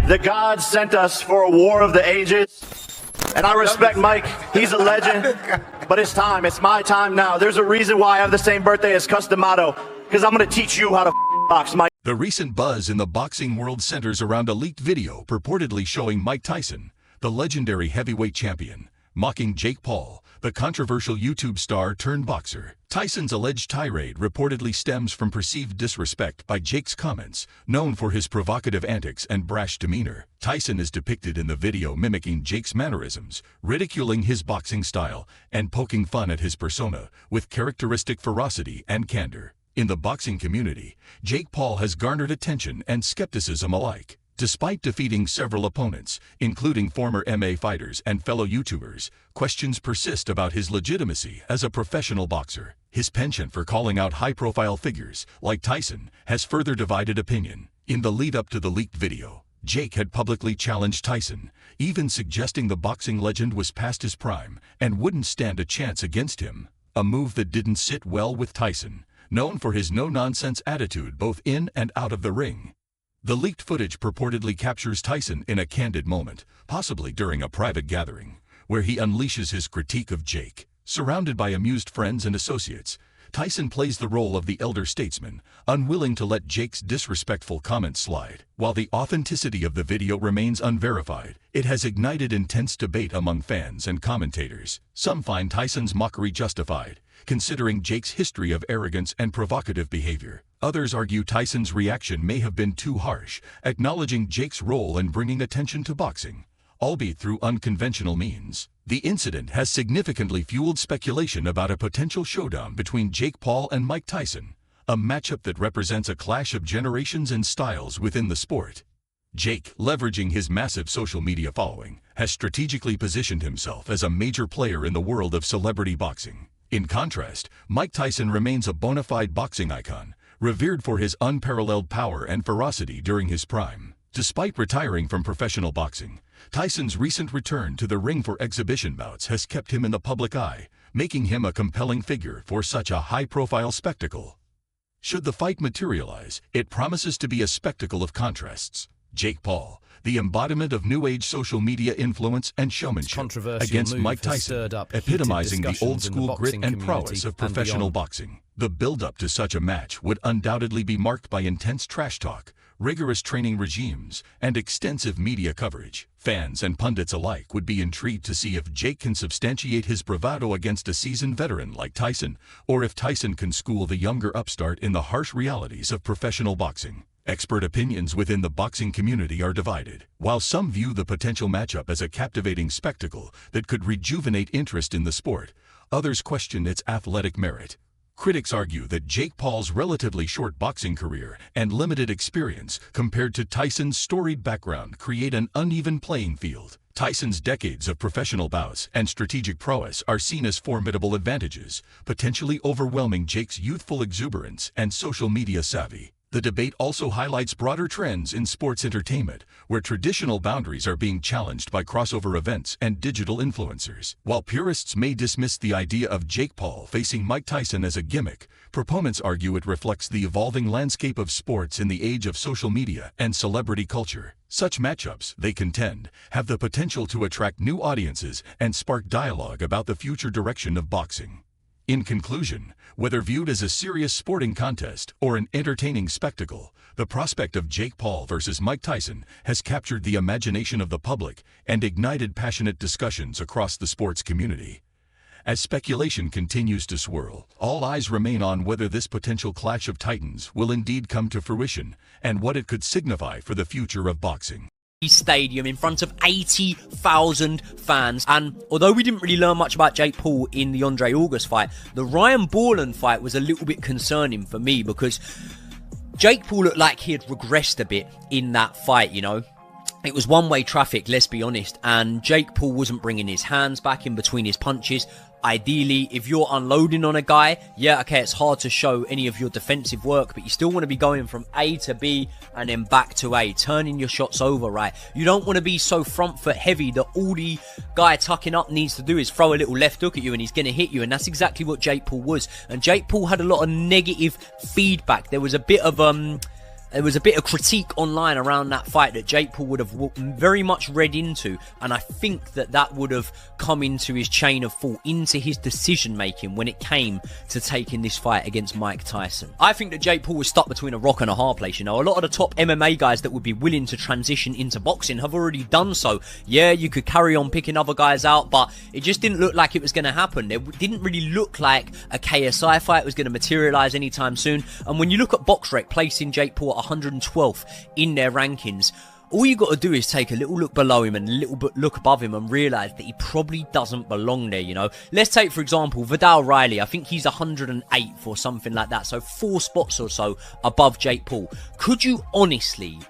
The gods sent us for a war of the ages. And I respect Mike. He's a legend. But it's time. It's my time now. There's a reason why I have the same birthday as Customato. Because I'm going to teach you how to box, Mike. The recent buzz in the boxing world centers around a leaked video purportedly showing Mike Tyson, the legendary heavyweight champion, mocking Jake Paul, the controversial YouTube star turned boxer. Tyson's alleged tirade reportedly stems from perceived disrespect by Jake's comments. Known for his provocative antics and brash demeanor, Tyson is depicted in the video mimicking Jake's mannerisms, ridiculing his boxing style, and poking fun at his persona with characteristic ferocity and candor. In the boxing community, Jake Paul has garnered attention and skepticism alike. Despite defeating several opponents, including former MMA fighters and fellow YouTubers, questions persist about his legitimacy as a professional boxer. His penchant for calling out high-profile figures, like Tyson, has further divided opinion. In the lead-up to the leaked video, Jake had publicly challenged Tyson, even suggesting the boxing legend was past his prime and wouldn't stand a chance against him, a move that didn't sit well with Tyson, known for his no-nonsense attitude both in and out of the ring. The leaked footage purportedly captures Tyson in a candid moment, possibly during a private gathering, where he unleashes his critique of Jake. Surrounded by amused friends and associates, Tyson plays the role of the elder statesman, unwilling to let Jake's disrespectful comments slide. While the authenticity of the video remains unverified, it has ignited intense debate among fans and commentators. Some find Tyson's mockery justified, considering Jake's history of arrogance and provocative behavior. Others argue Tyson's reaction may have been too harsh, acknowledging Jake's role in bringing attention to boxing, albeit through unconventional means. The incident has significantly fueled speculation about a potential showdown between Jake Paul and Mike Tyson, a matchup that represents a clash of generations and styles within the sport. Jake, leveraging his massive social media following, has strategically positioned himself as a major player in the world of celebrity boxing. In contrast, Mike Tyson remains a bona fide boxing icon, revered for his unparalleled power and ferocity during his prime. Despite retiring from professional boxing, Tyson's recent return to the ring for exhibition bouts has kept him in the public eye, making him a compelling figure for such a high-profile spectacle. Should the fight materialize, it promises to be a spectacle of contrasts. Jake Paul, the embodiment of new-age social media influence and showmanship, against Mike Tyson, epitomizing the old-school grit and prowess of professional boxing. The build-up to such a match would undoubtedly be marked by intense trash talk, rigorous training regimes, and extensive media coverage. Fans and pundits alike would be intrigued to see if Jake can substantiate his bravado against a seasoned veteran like Tyson, or if Tyson can school the younger upstart in the harsh realities of professional boxing. Expert opinions within the boxing community are divided. While some view the potential matchup as a captivating spectacle that could rejuvenate interest in the sport, others question its athletic merit. Critics argue that Jake Paul's relatively short boxing career and limited experience compared to Tyson's storied background create an uneven playing field. Tyson's decades of professional bouts and strategic prowess are seen as formidable advantages, potentially overwhelming Jake's youthful exuberance and social media savvy. The debate also highlights broader trends in sports entertainment, where traditional boundaries are being challenged by crossover events and digital influencers. While purists may dismiss the idea of Jake Paul facing Mike Tyson as a gimmick, proponents argue it reflects the evolving landscape of sports in the age of social media and celebrity culture. Such matchups, they contend, have the potential to attract new audiences and spark dialogue about the future direction of boxing. In conclusion, whether viewed as a serious sporting contest or an entertaining spectacle, the prospect of Jake Paul versus Mike Tyson has captured the imagination of the public and ignited passionate discussions across the sports community. As speculation continues to swirl, all eyes remain on whether this potential clash of titans will indeed come to fruition and what it could signify for the future of boxing. Stadium in front of 80,000 fans, and although we didn't really learn much about Jake Paul in the Andre August fight, the Ryan Borland fight was a little bit concerning for me because Jake Paul looked like he had regressed a bit in that fight, you know. It was one-way traffic, let's be honest, and Jake Paul wasn't bringing his hands back in between his punches. Ideally, if you're unloading on a guy, yeah, okay, it's hard to show any of your defensive work, but you still want to be going from A to B and then back to A, turning your shots over, right? You don't want to be so front foot heavy that all the guy tucking up needs to do is throw a little left hook at you and he's going to hit you, and that's exactly what Jake Paul was. And Jake Paul had a lot of negative feedback. There was a bit of there was a bit of critique online around that fight that Jake Paul would have very much read into, and I think that would have come into his chain of thought, into his decision making when it came to taking this fight against Mike Tyson. I think that Jake Paul was stuck between a rock and a hard place. You know, a lot of the top MMA guys that would be willing to transition into boxing have already done so. Yeah, you could carry on picking other guys out, but it just didn't look like it was going to happen. It didn't really look like a KSI fight was going to materialize anytime soon. And when you look at BoxRec placing Jake Paul at 112th in their rankings, all you got to do is take a little look below him and a little bit look above him and realize that he probably doesn't belong there, you know. Let's take, for example, Vidal Riley. I think he's 108th or something like that, so 4 spots or so above Jake Paul. Could you honestly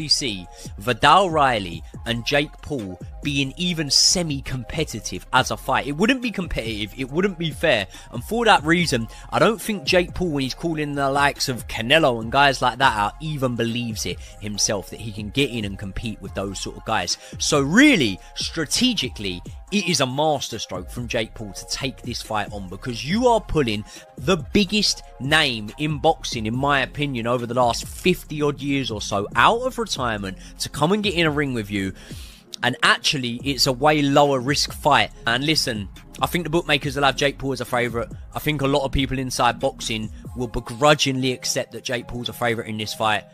see Vidal Riley and Jake Paul being even semi-competitive as a fight? It wouldn't be competitive, it wouldn't be fair, and for that reason, I don't think Jake Paul, when he's calling the likes of Canelo and guys like that out, even believes it himself, that he can get in and compete with those sort of guys. So really, strategically, it is a masterstroke from Jake Paul to take this fight on, because you are pulling the biggest name in boxing, in my opinion, over the last 50 odd years or so out of retirement to come and get in a ring with you. And actually, it's a way lower risk fight. And listen, I think the bookmakers will have Jake Paul as a favourite. I think a lot of people inside boxing will begrudgingly accept that Jake Paul's a favourite in this fight.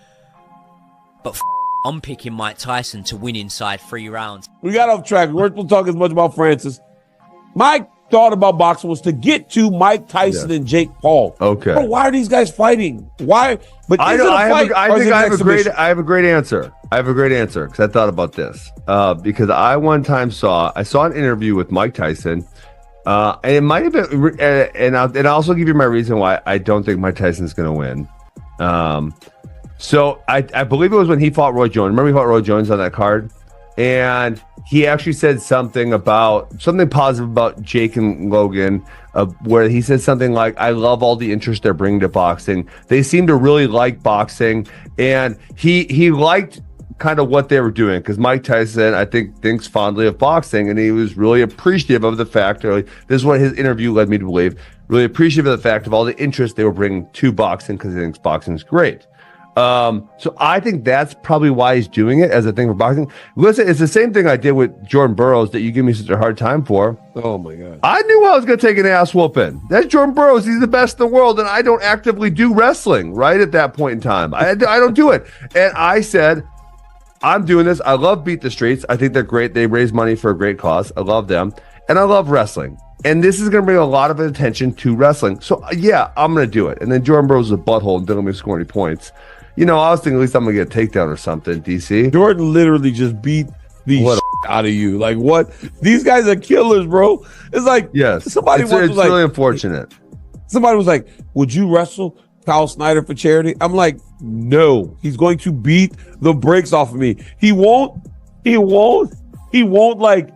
But I'm picking Mike Tyson to win inside 3 rounds. We got off track. We'll talk as much about Francis. My thought about boxing was to get to Mike Tyson and Jake Paul. Okay. But why are these guys fighting? Why? But I have a great answer. I have a great answer because I thought about this. Because I one time saw an interview with Mike Tyson. And it might have been, and I'll also give you my reason why I don't think Mike Tyson's going to win. So I believe it was when he fought Roy Jones. Remember he fought Roy Jones on that card? And he actually said something positive about Jake and Logan, where he said something like, I love all the interest they're bringing to boxing. They seem to really like boxing. And he liked kind of what they were doing, because Mike Tyson, I think, thinks fondly of boxing, and he was really appreciative of the fact, or this is what his interview led me to believe, really appreciative of the fact of all the interest they were bringing to boxing, because he thinks boxing is great. So I think that's probably why he's doing it as a thing for boxing. Listen, it's the same thing I did with Jordan Burroughs that you give me such a hard time for. Oh my God. I knew I was going to take an ass whooping. That's Jordan Burroughs. He's the best in the world. And I don't actively do wrestling right at that point in time. I don't do it. And I said, I'm doing this. I love Beat the Streets. I think they're great. They raise money for a great cause. I love them. And I love wrestling. And this is going to bring a lot of attention to wrestling. So yeah, I'm going to do it. And then Jordan Burroughs is a butthole and didn't let me score any points. You know, I was thinking at least I'm going to get a takedown or something, DC. Jordan literally just beat the out of you. Like, what? These guys are killers, bro. It's like, yes, somebody it's was like, really unfortunate. Somebody was like, would you wrestle Kyle Snyder for charity? I'm like, no. He's going to beat the brakes off of me. He won't like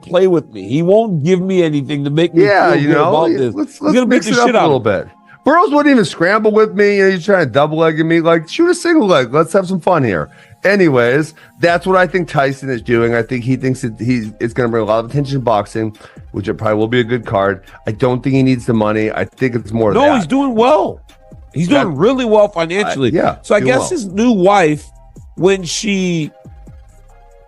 play with me. He won't give me anything to make me feel good about this. Let's mix it up a little bit. Burroughs wouldn't even scramble with me. You know, he's trying to double leg me. Like, shoot a single leg. Let's have some fun here. Anyways, that's what I think Tyson is doing. I think he thinks that it's going to bring a lot of attention to boxing, which it probably will be a good card. I don't think he needs the money. I think it's more No, he's doing well. He's doing really well financially. So I guess his new wife, when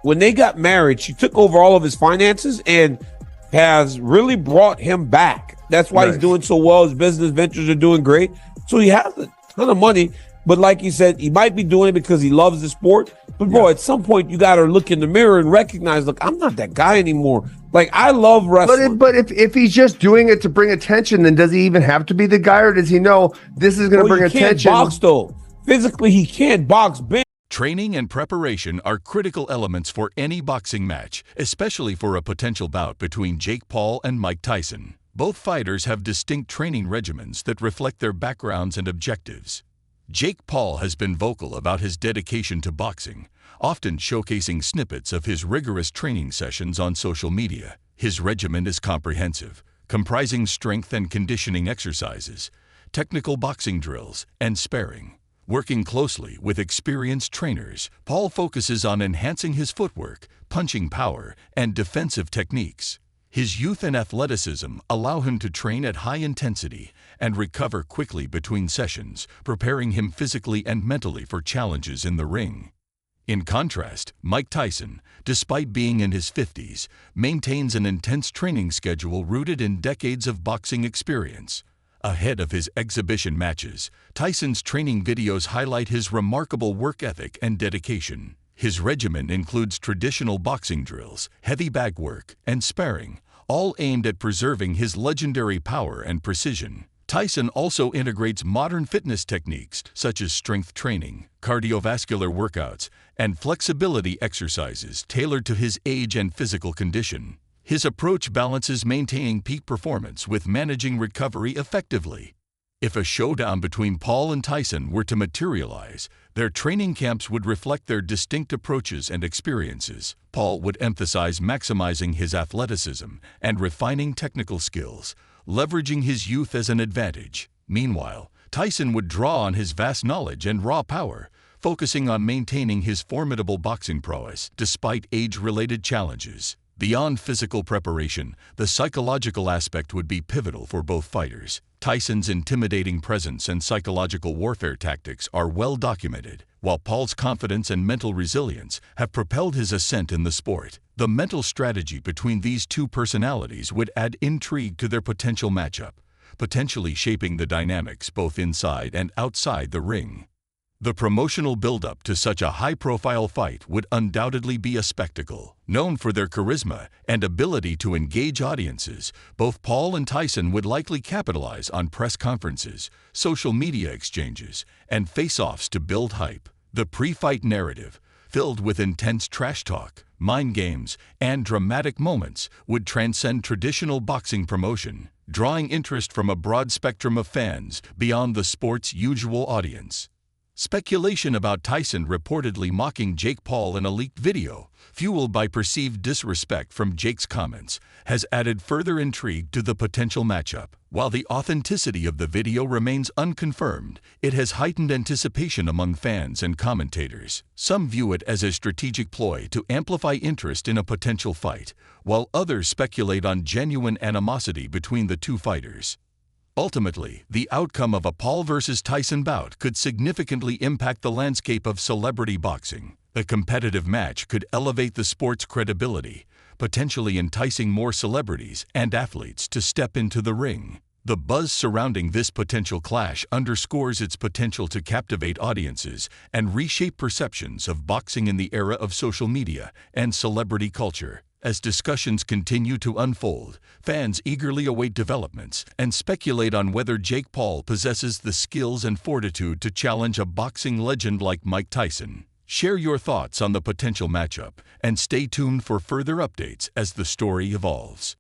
they got married, she took over all of his finances and has really brought him back. That's why he's doing so well. His business ventures are doing great. So he has a ton of money. But like you said, he might be doing it because he loves the sport. But bro, at some point you got to look in the mirror and recognize, look, I'm not that guy anymore. Like, I love wrestling. But if he's just doing it to bring attention, then does he even have to be the guy, or does he know this is going to bring attention? He can't box, though. Physically, he can't box. Training and preparation are critical elements for any boxing match, especially for a potential bout between Jake Paul and Mike Tyson. Both fighters have distinct training regimens that reflect their backgrounds and objectives. Jake Paul has been vocal about his dedication to boxing, often showcasing snippets of his rigorous training sessions on social media. His regimen is comprehensive, comprising strength and conditioning exercises, technical boxing drills, and sparring. Working closely with experienced trainers, Paul focuses on enhancing his footwork, punching power, and defensive techniques. His youth and athleticism allow him to train at high intensity and recover quickly between sessions, preparing him physically and mentally for challenges in the ring. In contrast, Mike Tyson, despite being in his 50s, maintains an intense training schedule rooted in decades of boxing experience. Ahead of his exhibition matches, Tyson's training videos highlight his remarkable work ethic and dedication. His regimen includes traditional boxing drills, heavy bag work, and sparring, all aimed at preserving his legendary power and precision. Tyson also integrates modern fitness techniques such as strength training, cardiovascular workouts, and flexibility exercises tailored to his age and physical condition. His approach balances maintaining peak performance with managing recovery effectively. If a showdown between Paul and Tyson were to materialize, their training camps would reflect their distinct approaches and experiences. Paul would emphasize maximizing his athleticism and refining technical skills, leveraging his youth as an advantage. Meanwhile, Tyson would draw on his vast knowledge and raw power, focusing on maintaining his formidable boxing prowess despite age-related challenges. Beyond physical preparation, the psychological aspect would be pivotal for both fighters. Tyson's intimidating presence and psychological warfare tactics are well documented, while Paul's confidence and mental resilience have propelled his ascent in the sport. The mental strategy between these two personalities would add intrigue to their potential matchup, potentially shaping the dynamics both inside and outside the ring. The promotional build-up to such a high-profile fight would undoubtedly be a spectacle. Known for their charisma and ability to engage audiences, both Paul and Tyson would likely capitalize on press conferences, social media exchanges, and face-offs to build hype. The pre-fight narrative, filled with intense trash talk, mind games, and dramatic moments, would transcend traditional boxing promotion, drawing interest from a broad spectrum of fans beyond the sport's usual audience. Speculation about Tyson reportedly mocking Jake Paul in a leaked video, fueled by perceived disrespect from Jake's comments, has added further intrigue to the potential matchup. While the authenticity of the video remains unconfirmed, it has heightened anticipation among fans and commentators. Some view it as a strategic ploy to amplify interest in a potential fight, while others speculate on genuine animosity between the two fighters. Ultimately, the outcome of a Paul versus Tyson bout could significantly impact the landscape of celebrity boxing. A competitive match could elevate the sport's credibility, potentially enticing more celebrities and athletes to step into the ring. The buzz surrounding this potential clash underscores its potential to captivate audiences and reshape perceptions of boxing in the era of social media and celebrity culture. As discussions continue to unfold, fans eagerly await developments and speculate on whether Jake Paul possesses the skills and fortitude to challenge a boxing legend like Mike Tyson. Share your thoughts on the potential matchup and stay tuned for further updates as the story evolves.